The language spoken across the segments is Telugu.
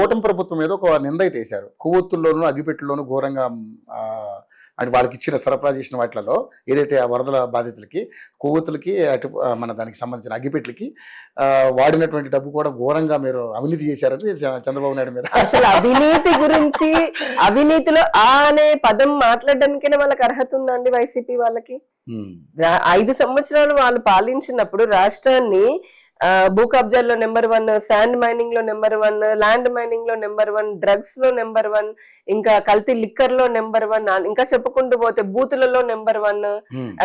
కూటమి ప్రభుత్వం మీద ఒక నింద అయితే వేశారు. కొవ్వొత్తుల్లోనూ అగ్గిపెట్టుల్లోనూ ఘోరంగా అంటే వాళ్ళకి ఇచ్చిన సరఫరా చేసిన వాటిలలో ఏదైతే ఆ వరదల బాధితులకి కొవ్వొత్తులకి అటు మన దానికి సంబంధించిన అగ్గిపెట్లకి వాడినటువంటి డబ్బు కూడా ఘోరంగా మీరు అవినీతి చేశారని చంద్రబాబు నాయుడు మీద. అసలు అవినీతి గురించి, అవినీతిలో ఆ అనే పదం మాట్లాడడానికైనా వాళ్ళకి అర్హత ఉందండి వైసీపీ వాళ్ళకి? 5 సంవత్సరాలు వాళ్ళు పాలించినప్పుడు రాష్ట్రాన్ని భూ కబ్జాల్లో నెంబర్ 1, శాండ్ మైనింగ్ లో నెంబర్ 1, ల్యాండ్ మైనింగ్ లో నెంబర్ 1, డ్రగ్స్ లో నెంబర్ 1, ఇంకా కల్తీ లిక్కర్ లో నెంబర్ 1, ఇంకా చెప్పుకుంటూ పోతే బూతులలో నెంబర్ 1,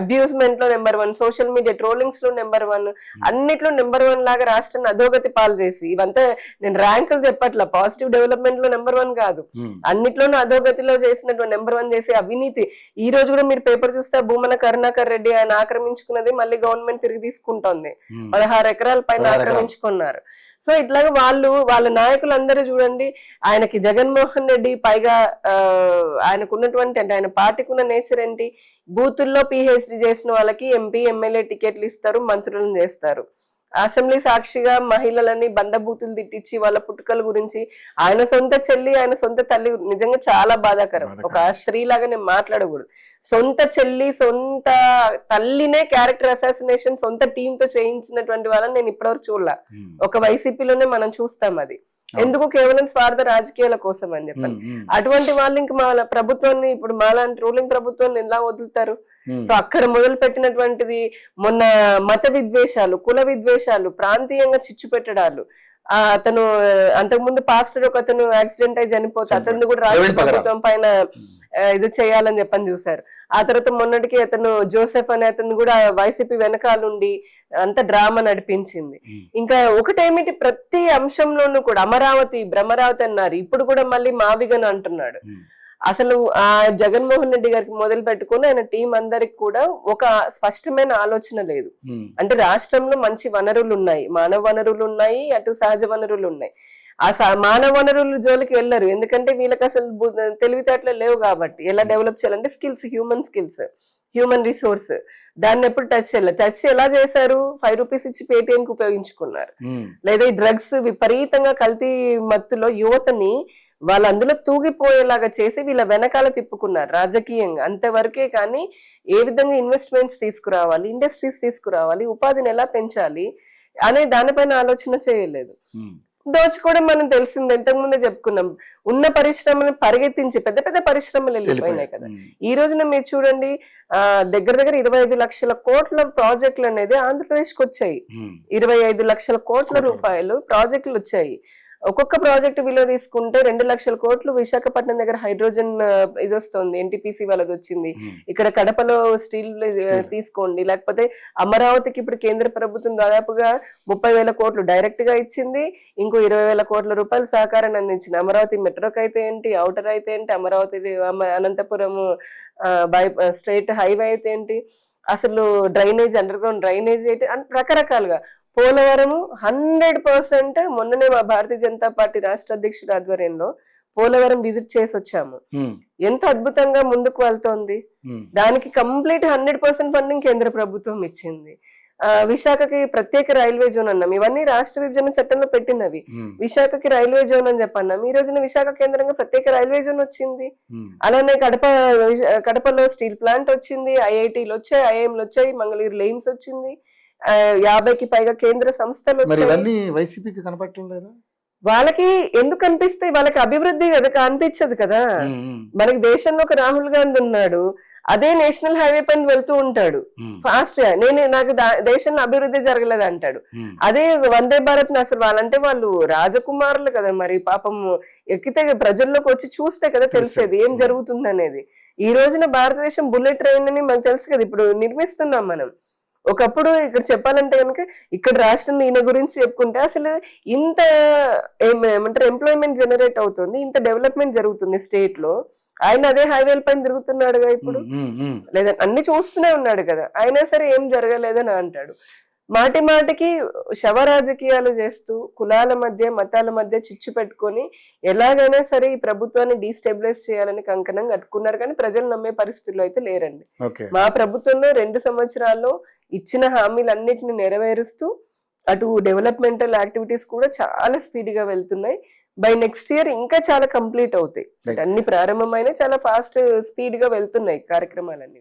అబ్యూస్మెంట్ లో నెంబర్ 1, సోషల్ మీడియా ట్రోలింగ్స్ లో నెంబర్ 1, అన్నిట్లో నెంబర్ 1 లాగా రాష్ట్రాన్ని అధోగతి పాలు చేసి, ఇవంతా నేను ర్యాంకులు చెప్పట్ల, పాజిటివ్ డెవలప్మెంట్ లో నెంబర్ 1 కాదు, అన్నిట్లోనూ అధోగతిలో చేసినటువంటి నెంబర్ 1 చేసి అవినీతి. ఈ రోజు కూడా మీరు పేపర్ చూస్తే భూమన కరుణాకర్ రెడ్డి ఆయన ఆక్రమించుకున్నది మళ్ళీ గవర్నమెంట్ తిరిగి తీసుకుంటోంది. 16 ఎకరాల పైన ఆక్రమించుకున్నారు. సో ఇట్లాగా వాళ్ళ నాయకులందరూ చూడండి, ఆయనకి జగన్మోహన్ రెడ్డి పైగా ఆయనకు ఉన్నటువంటి అంటే ఆయన పార్టీకి ఉన్న నేచర్ ఏంటి, బూతుల్లో పిహెచ్డి చేసిన వాళ్ళకి ఎంపీ ఎమ్మెల్యే టికెట్లు ఇస్తారు, మంత్రులను చేస్తారు. అసెంబ్లీ సాక్షిగా మహిళలని బండబూతులు తిట్టించి వాళ్ళ పుట్టుకల గురించి ఆయన సొంత చెల్లి, ఆయన సొంత తల్లి, నిజంగా చాలా బాధాకరం. ఒక స్త్రీ లాగా నేను మాట్లాడకూడదు. సొంత చెల్లి, సొంత తల్లినే క్యారెక్టర్ అసాసినేషన్ సొంత టీమ్ తో చేయించినటువంటి వాళ్ళని నేను ఇప్పటివరకు చూడలే. ఒక వైసీపీలోనే మనం చూస్తాం. అది ఎందుకు? కేవలం స్వార్థ రాజకీయాల కోసం అని చెప్పాలి. అటువంటి వాళ్ళు ఇంక మా ప్రభుత్వాన్ని, ఇప్పుడు మాలాంటి రూలింగ్ ప్రభుత్వాన్ని ఎలా వదులుతారు? సో అక్కడ మొదలు పెట్టినటువంటిది మొన్న మత విద్వేషాలు, కుల విద్వేషాలు, ప్రాంతీయంగా చిచ్చు పెట్టడాలు. అతను అంతకుముందు పాస్టర్ ఒక అతను యాక్సిడెంట్ అయి చనిపోతే అతను కూడా రాష్ట్ర ప్రభుత్వం పైన ఇది చేయాలని చెప్పని చూసారు. ఆ తర్వాత మొన్నటికి అతను జోసెఫ్ అనే అతను కూడా వైసీపీ వెనకాలండి అంత డ్రామా నడిపించింది. ఇంకా ఒకటేమిటి, ప్రతి అంశంలోనూ కూడా అమరావతి భ్రమరావతి అన్నారు, ఇప్పుడు కూడా మళ్ళీ మావిగన్ అంటున్నాడు. అసలు ఆ జగన్మోహన్ రెడ్డి గారికి మొదలు పెట్టుకుని ఆయన టీం అందరికి కూడా ఒక స్పష్టమైన ఆలోచన లేదు. అంటే రాష్ట్రంలో మంచి వనరులు ఉన్నాయి, మానవ వనరులు ఉన్నాయి, అటు సహజ వనరులు ఉన్నాయి. ఆ మానవ వనరుల జోలికి వెళ్ళరు, ఎందుకంటే వీళ్ళకి అసలు తెలివితేటలు లేవు కాబట్టి. ఎలా డెవలప్ చేయాలంటే స్కిల్స్, హ్యూమన్ రిసోర్స్, దాన్ని ఎప్పుడు టచ్ చేయాలి. టచ్ ఎలా చేశారు? 5 రూపీస్ ఇచ్చి పేటిఎం కి ఉపయోగించుకున్నారు. లేదా ఈ డ్రగ్స్ విపరీతంగా కల్తీ మత్తులో యువతని వాళ్ళు అందులో తూగిపోయేలాగా చేసి వీళ్ళ వెనకాల తిప్పుకున్నారు రాజకీయంగా, అంతవరకే. కానీ ఏ విధంగా ఇన్వెస్ట్మెంట్స్ తీసుకురావాలి, ఇండస్ట్రీస్ తీసుకురావాలి, ఉపాధిని ఎలా పెంచాలి అనే దానిపైన ఆలోచన చేయలేదు. దోచుకోవడం మనం తెలిసింది, ఇంతకుముందే చెప్పుకున్నాం. ఉన్న పరిశ్రమలను పరిగెత్తించి పెద్ద పెద్ద పరిశ్రమలు వెళ్ళిపోయినాయి కదా. ఈ రోజున మీరు చూడండి, దగ్గర 25 లక్షల కోట్ల ప్రాజెక్టులు అనేది ఆంధ్రప్రదేశ్ కి వచ్చాయి. 25 లక్షల కోట్ల రూపాయలు ప్రాజెక్టులు వచ్చాయి. ఒక్కొక్క ప్రాజెక్ట్ విలువ తీసుకుంటే 2 లక్షల కోట్లు. విశాఖపట్నం దగ్గర హైడ్రోజన్ ఇది వస్తుంది, ఎన్టీపీసీ వాళ్ళది వచ్చింది. ఇక్కడ కడపలో స్టీల్ తీసుకోండి, లేకపోతే అమరావతికి ఇప్పుడు కేంద్ర ప్రభుత్వం దాదాపుగా 30,000 కోట్లు డైరెక్ట్ గా ఇచ్చింది. ఇంకో 20,000 కోట్ల రూపాయలు సహకారాన్ని అందించింది. అమరావతి మెట్రోకి అయితే ఏంటి, ఔటర్ అయితే ఏంటి, అమరావతి అనంతపురం స్ట్రైట్ హైవే అయితే ఏంటి, అసలు డ్రైనేజ్, అండర్ గ్రౌండ్ డ్రైనేజ్ అయితే రకరకాలుగా. పోలవరము 100%. మొన్ననే మా భారతీయ జనతా పార్టీ రాష్ట్ర అధ్యక్షుడు ఆధ్వర్యంలో పోలవరం విజిట్ చేసి వచ్చాము. ఎంత అద్భుతంగా ముందుకు వెళ్తోంది. దానికి కంప్లీట్ 100% ఫండింగ్ కేంద్ర ప్రభుత్వం ఇచ్చింది. విశాఖకి ప్రత్యేక రైల్వే జోన్ అన్నాం. ఇవన్నీ రాష్ట్ర విభజన చట్టంలో పెట్టినవి. విశాఖకి రైల్వే జోన్ అని చెప్పన్నాం. ఈ రోజున విశాఖ కేంద్రంగా ప్రత్యేక రైల్వే జోన్ వచ్చింది. అలానే కడపలో స్టీల్ ప్లాంట్ వచ్చింది, ఐఐటీలు వచ్చాయి, ఐఐఎంలు వచ్చాయి, మంగళగిరిలో ఎయిమ్స్ వచ్చింది, 50కి పైగా కేంద్ర సంస్థలు. వైసీపీకి కనపడటం లేదా? వాళ్ళకి ఎందుకు కనిపిస్తాయి? వాళ్ళకి అభివృద్ధి కదా కనిపించదు కదా. మనకి దేశంలో ఒక రాహుల్ గాంధీ ఉన్నాడు, అదే నేషనల్ హైవే పైన వెళ్తూ ఉంటాడు ఫాస్ట్ గా. నాకు దేశంలో అభివృద్ధి జరగలేదు అంటాడు. అదే వందే భారత్ అసలు వాళ్ళంటే వాళ్ళు రాజకుమారులు కదా, మరి పాపం ఎక్కితే ప్రజల్లోకి వచ్చి చూస్తే కదా తెలిసేది ఏం జరుగుతుంది అనేది. ఈ రోజున భారతదేశం బుల్లెట్ ట్రైన్ అని మనకు తెలుసు కదా, ఇప్పుడు నిర్మిస్తున్నాం మనం. ఒకప్పుడు ఇక్కడ చెప్పాలంటే కనుక ఇక్కడ రాష్ట్రం ఈయన గురించి చెప్పుకుంటే అసలు ఇంత ఏమంటారు ఎంప్లాయ్మెంట్ జనరేట్ అవుతుంది, ఇంత డెవలప్మెంట్ జరుగుతుంది స్టేట్ లో. ఆయన అదే హైవేల పైన తిరుగుతున్నాడుగా ఇప్పుడు, లేదా అన్ని చూస్తూనే ఉన్నాడు కదా, అయినా సరే ఏం జరగలేదని అంటాడు. మాటి మాటికి శవ రాజకీయాలు చేస్తూ కులాల మధ్య మతాల మధ్య చిచ్చు పెట్టుకొని ఎలాగైనా సరే ఈ ప్రభుత్వాన్ని డీస్టెబిలైజ్ చేయాలని కంకణం కట్టుకున్నారు. కానీ ప్రజలు నమ్మే పరిస్థితుల్లో అయితే లేరండి. మా ప్రభుత్వంలో 2 సంవత్సరాల్లో ఇచ్చిన హామీలన్నిటిని నెరవేరుస్తూ అటు డెవలప్మెంటల్ యాక్టివిటీస్ కూడా చాలా స్పీడ్గా వెళ్తున్నాయి. బై నెక్స్ట్ ఇయర్ ఇంకా చాలా కంప్లీట్ అవుతాయి. Right. అన్ని ప్రారంభమైన చాలా ఫాస్ట్ స్పీడ్ గా వెళ్తున్నాయి కార్యక్రమాలన్నీ.